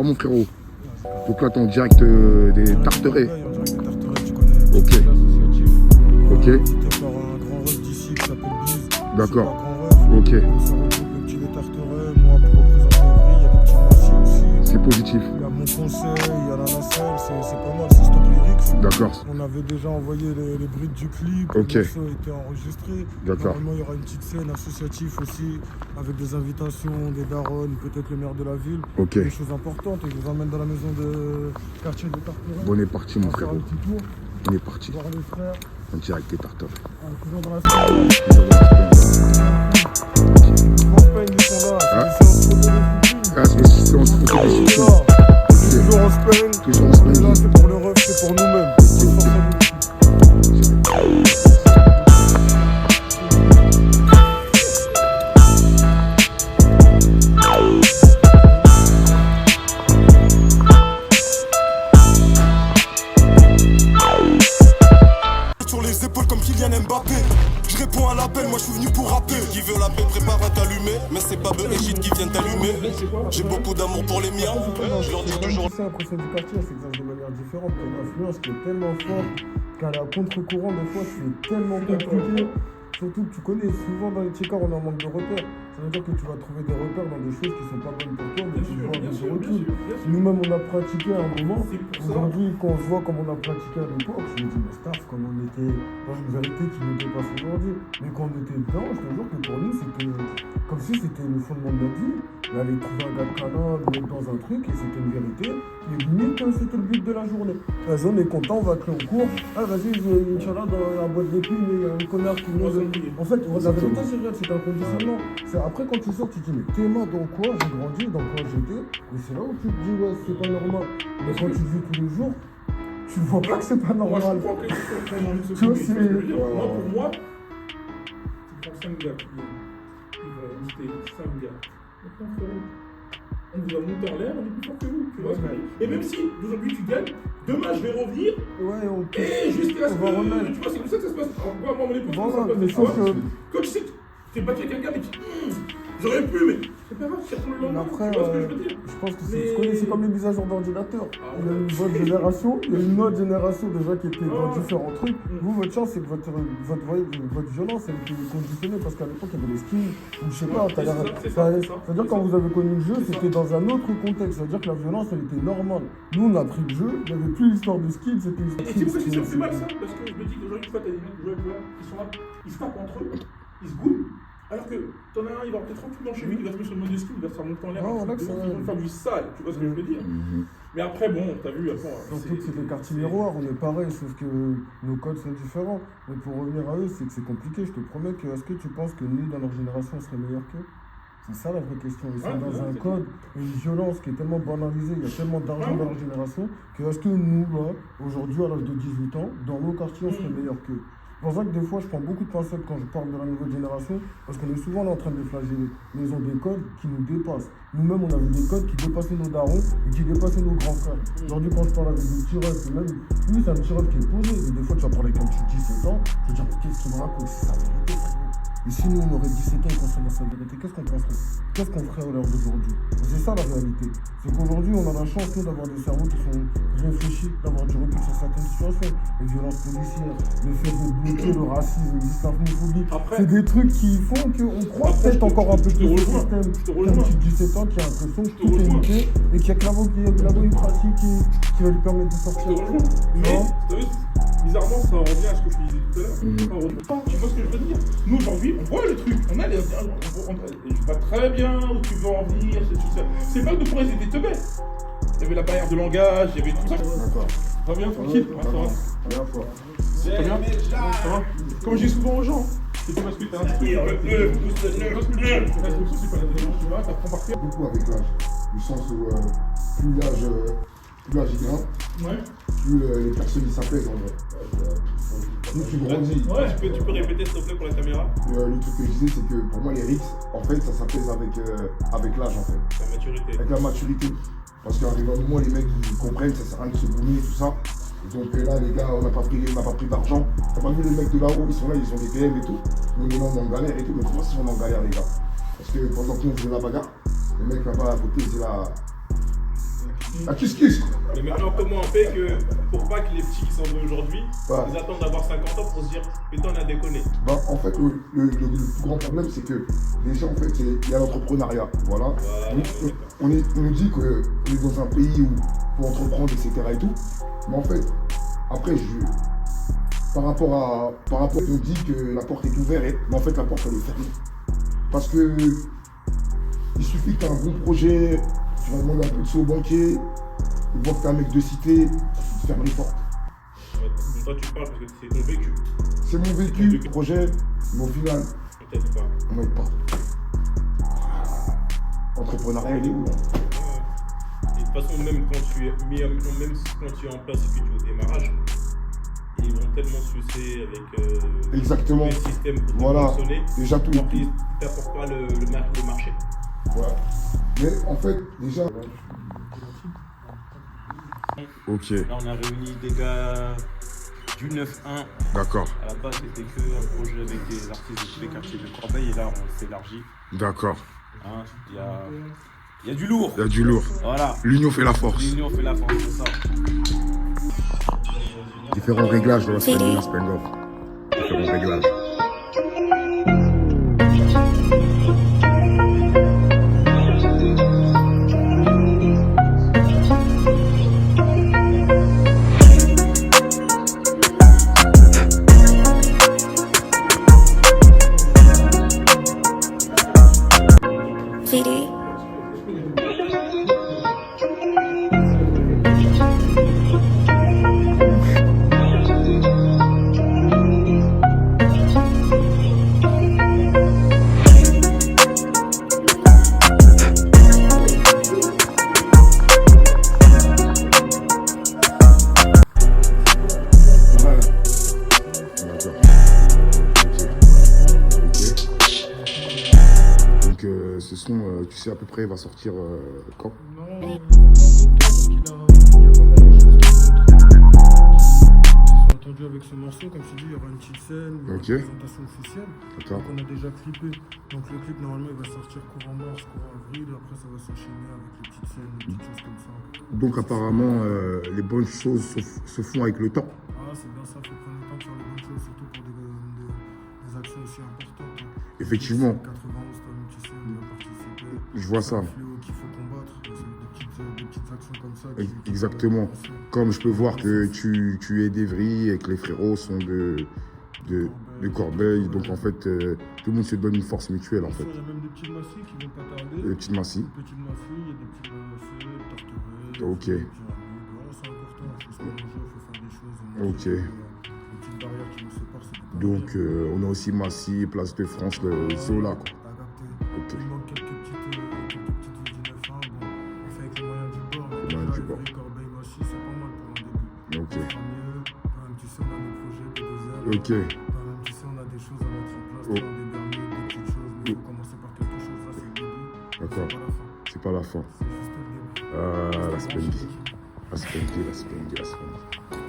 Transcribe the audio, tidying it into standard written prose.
quoi mon frérot? Donc là t'es en direct des Tarterets. Tu connais. Ok. Ok. Invité par un grand ref d'ici qui s'appelle Biz. D'accord. Ok. Ok. On se regroupe le petit des Tarterets. Moi pour représenter Evry, il y a des petits moitiés aussi. C'est positif. Il y a mon conseil, il y a la nacelle, c'est pas mal, c'est Stop Lyrics. D'accord. On avait déjà envoyé les brides du clip, Ok. le morceau était enregistré. D'accord. Normalement, il y aura une petite scène associative aussi, avec des invitations, des darons, peut-être le maire de la ville. Ok. Des choses importantes. Et je vous emmène dans la maison de quartier de Tarterets. On est parti On mon va faire frérot. un petit tour, On est parti. voir les frères. En direct des Tarterets. Toujours dans la salle. Toujours dans la semaine. Ils sont là. Ah. C'est une séance photo de Ah, c'est une séance photo de Ils sont shooting. là. Toujours en Spain. Toujours en On est Spain. là, c'est pour le ref, c'est pour nous-mêmes. Sur les épaules comme Kylian Mbappé. Je réponds à l'appel, moi je suis venu pour rapper. Qui veut la paix prépare à t'allumer. Mais c'est pas Beu et Gide qui viennent t'allumer. J'ai beaucoup d'amour pour les miens. Je leur dis toujours. C'est l'impression du quartier, elle s'exerce de manière différente. T'as une influence qui est tellement forte qu'à la contre-courant, des fois, c'est tellement compliqué. Surtout que tu connais, souvent dans les checkers, on est en manque de repères. Ça veut dire que tu vas trouver des repères dans des choses qui sont pas bonnes pour toi, mais tu le vois avec du recul. Nous-mêmes, on a pratiqué à un moment. Aujourd'hui, quand je vois comme on a pratiqué à l'époque, je me dis, mais staff, comme on était dans une vérité qui nous dépasse aujourd'hui. Mais quand on était dedans, je te jure que pour nous, c'était comme si c'était le fondement de notre vie. D'aller trouver un gars de canard, le mettre dans un truc, et c'était une vérité. Et limite, c'était le but de la journée. Vas-y, on est content, on va créer en cours. Ah, vas-y, Inch'Allah, dans la boîte d'épines, il y a un connard qui nous. En fait, la vérité, c'est vrai, c'est un conditionnement. Après, quand tu sors, tu te dis, mais Théma, dans quoi j'ai grandi, dans quoi j'étais. Et c'est là où tu te dis, ouais, c'est pas normal. Mais quand tu le vis tous les jours, tu vois pas que c'est pas normal. Moi, je crois que c'est vraiment une Tu vois, seconde. c'est. Moi, pour moi, tu prends 5 gars qui vont monter 5 gars. Maintenant, frérot, on vous a monté en l'air, on est plus fort que vous. Tu vois ce que je veux dire? Et même si aujourd'hui tu gagnes, demain je vais revenir. Ouais, on peut. Et jusqu'à ce On va remettre. que. Tu vois, c'est comme ça que ça se passe. Moi, à mon époque, Voilà, ça se passe. mais Tu vois, sauf que. quand tu sais que t'es battu avec quelqu'un et tu j'aurais pu, mais c'est pas grave, c'est pour le Mais lendemain. après, Tu vois ce que je veux dire? je pense que Mais- tu connais, c'est comme les mises à jour d'ordinateur. Ah Il y a ouais. une autre génération, il y a une autre génération déjà qui était dans Ah. différents trucs. Vous, votre chance, c'est que votre violence, elle était conditionnée parce qu'à l'époque, il y avait les skins, ou je sais pas, Ouais, c'est ça. c'est-à-dire quand vous avez connu le jeu, C'est ça. c'était dans un autre contexte. C'est-à-dire que la violence, elle était normale. Nous, on a pris le jeu, il n'y avait plus l'histoire de skins, c'était une Et tu sais pourquoi je c'est mal ça? Parce que je me dis qu'aujourd'hui, tu vois, t'as des mecs joueurs qui sont là, ils se tapent entre eux, ils se goulent. Alors que t'en as un, il va rentrer tranquillement chez lui, il va se mettre sur le mode skill, il va se faire monter en l'air. Ah, voilà que Ils ça- vont faire du sale, tu vois ce que je veux dire? Mais après, bon, t'as vu, attends. Surtout que c'est des quartiers miroirs, on est pareil, sauf que nos codes sont différents. Mais pour revenir à eux, c'est que c'est compliqué. Je te promets que est-ce que tu penses que nous, dans leur génération, on serait meilleurs qu'eux? C'est ça la vraie question. Ils sont Ouais, dans ouais, un c'est code, une violence qui est tellement banalisée, il y a tellement d'argent Ouais. dans leur génération, que est-ce que nous, là, aujourd'hui, à l'âge de 18 ans, dans nos quartiers, on serait meilleurs qu'eux? C'est pour ça que des fois, je prends beaucoup de pincettes quand je parle de la nouvelle génération, parce qu'on est souvent là en train de les flageller. Mais ils ont des codes qui nous dépassent. Nous-mêmes, on avait des codes qui dépassaient nos darons et qui dépassaient nos grands frères. Aujourd'hui, quand je parle avec des petits refs, même lui, c'est un petit ref qui est posé. Et des fois, tu vas parler avec un petit 17 ans, tu vas dire, mais qu'est-ce qu'il me raconte? C'est sa vérité, frérot. Et si nous, on aurait 17 ans et qu'on serait dans sa vérité, qu'est-ce qu'on penserait? Qu'est-ce qu'on ferait à l'heure d'aujourd'hui? C'est ça la réalité. C'est qu'aujourd'hui, on a la chance, nous, d'avoir des cerveaux qui sont réfléchis, d'avoir du recul sur certaines situations. Les violences policières, le fait de bloquer le racisme, l'islamophobie. Après- C'est des trucs qui font qu'on croit Après, peut-être encore un peu je te plus au rejoins. système. Je te Qu'un rejoins. petit 17 ans qui a l'impression que te tout est rejoins. niqué et qu'il y a que la bonne pratique qui va lui permettre de Je sortir. te rejoins. Mais, Non. t'as vu, bizarrement, ça revient à ce que je te disais tout à l'heure. Ça revient pas, tu vois ce que je veux dire? Nous, aujourd'hui, on voit le truc. On a les. Je vois très bien où tu veux en venir. C'est pas que pour eux, c'était teubés. Il y avait la barrière de langage, il y avait tout ça. D'accord. Ça va bien, tranquille. Ouais, ça va. Bien fort. Très bien. Ça va. Comme je dis souvent aux gens, c'est pas parce que t'as un truc. C'est pas la décision, tu vois, t'apprends par cœur. Beaucoup avec l'âge. Du sens où plus l'âge il grimpe, Ouais. plus les personnes ils s'apaisent en vrai. Plus tu grandis. Ouais, tu peux répéter s'il te plaît pour la caméra? Le truc que je disais, c'est que pour moi, les risques, en fait, ça s'apaise avec l'âge, en fait. La maturité. Avec la maturité. Parce qu'arrive un moment, les mecs, ils comprennent, ça sert à rien de se bouler, tout ça. Donc là, les gars, on n'a pas pris d'argent. T'as pas vu les mecs de là-haut, ils sont là, ils ont des PM et tout. Nous, on est en galère et tout. Mais comment ils sont en galère, les gars? Parce que pendant qu'on faisait la bagarre, les mecs là-bas à côté, c'est là. La kiss quoi. Mais maintenant, comment on fait que pour pas que les petits qui sont d'aujourd'hui, Ouais. ils attendent d'avoir 50 ans pour se dire putain, on a déconné. Bah, en fait, le plus grand problème, c'est que déjà, en fait, il y a l'entrepreneuriat. Voilà. On nous dit qu'on est dans un pays où il faut entreprendre, etc. et tout. Mais en fait, après, par rapport, on dit que la porte est ouverte, mais en fait, la porte, elle est fermée. Parce que il suffit que tu aies un bon projet, tu vas demander un peu de sous au banquier, il voit que tu es un mec de cité, tu te fermes les portes. Ouais, donc toi, tu parles parce que c'est ton vécu. C'est mon vécu, le projet, mais au final, Peut-être pas. on m'aide pas. Entrepreneuriat, il est où là? Et de toute façon, même quand tu es en place et que tu es au démarrage, ils vont tellement sucer avec Exactement. le système pour te Voilà. fonctionner, Déjà tout. alors qu'ils ne t'apportent pas le marché. Ouais. Mais en fait, déjà. Ok, Là, on a réuni des gars du 9-1. d'accord, À la base, c'était qu'un projet avec des artistes de tous les quartiers de Corbeil, et là, on s'élargit. d'accord. Hein, il y a du lourd. Il y a du lourd. Voilà. L'union fait la force. L'union fait la force, c'est ça. Différents réglages dans la spending, la spend-off. Différents réglages. VD. D'accord. Ok. Donc ce son, tu sais à peu près, va sortir quand? Non, dans peu de temps, parce qu'il y a pas mal de choses qui sont attendues avec ce morceau. Comme je te dis, il y aura une petite scène, il y aura Ok. une présentation officielle. D'accord. Donc on a déjà clippé. Donc le clip, normalement, il va sortir courant mars, courant avril. Et après, ça va s'enchaîner avec les petites scènes, les petites choses comme ça. Donc apparemment, les bonnes choses se font avec le temps. Ah, c'est bien ça, il faut prendre le temps de faire les bonnes choses, surtout pour des actions aussi importantes. Effectivement. 91, toi-même, tu sais, on y a participé. Je vois ça. C'est un fléau qu'il faut combattre. C'est des petites actions comme ça. Exactement. Comme je peux voir que tu es d'Evry et que les frérots sont de Corbeil. Donc en fait, tout le monde se donne une force mutuelle en fait. Il y a même des petites massifs qui vont pas tarder. Les petites massies. Des petites massifs, il y a des petites massifs, tarterets. Ok. C'est important, il faut se mélanger, il faut faire des choses. Ok. Les petites barrières qui nous séparent, c'est des Donc on a aussi Massy, Place de France, le Zola quoi. T'as capté. Ok. Il manque quelques petites villes du 9-1. Bon, on fait avec les moyens du bord. Mais Moyens du déjà, bord. Evry, Corbeil, Massy, c'est pas mal pour un début. Ok. Ça sera mieux. Toi-même, tu sais, on a des projets, des airs. Ok. Toi-même, tu sais, on a des choses à mettre en place, Oh. des derniers, des petites choses. Mais il faut commencer par quelque chose. Ça, c'est le début. D'accord. C'est pas la fin. C'est pas la fin. C'est juste le début. La Spendy. La Spendy, la Spendy, la Spendy.